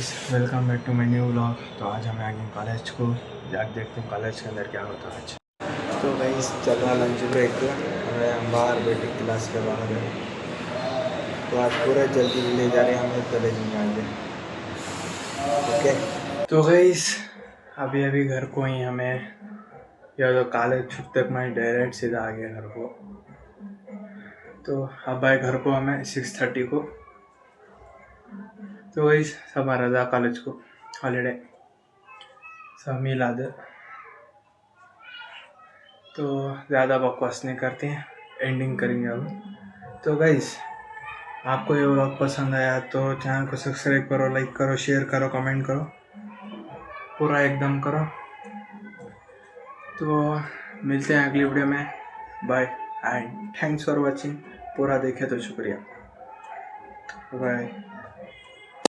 Guys, welcome back to my new vlog. तो आज हम आगे कॉलेज को जाकर देखते हैं कॉलेज के अंदर क्या होता है आज। तो गाइस चल रहा लंच ब्रेक, हमें हम बाहर बैठे क्लास के बाहर है। तो आज पूरा जल्दी ले जा रहे हैं हमें कॉलेज में आगे। ओके तो गाइस अभी अभी घर को ही हमें या तो कॉलेज छुट्टी तक मैं डायरेक्ट सीधा आ गया घर को। तो अब आए घर को हमें 6:30 को। तो वही सब आ रहा था कॉलेज को हॉलीडे सब मिला दे। तो ज़्यादा बकवास नहीं करते हैं, एंडिंग करेंगे अब। तो गाइस आपको ये व्लॉग पसंद आया तो चैनल को सब्सक्राइब करो, लाइक करो, शेयर करो, कमेंट करो, पूरा एकदम करो। तो मिलते हैं अगली वीडियो में। Bye and thanks for watching. पूरा देखे तो शुक्रिया। बाय।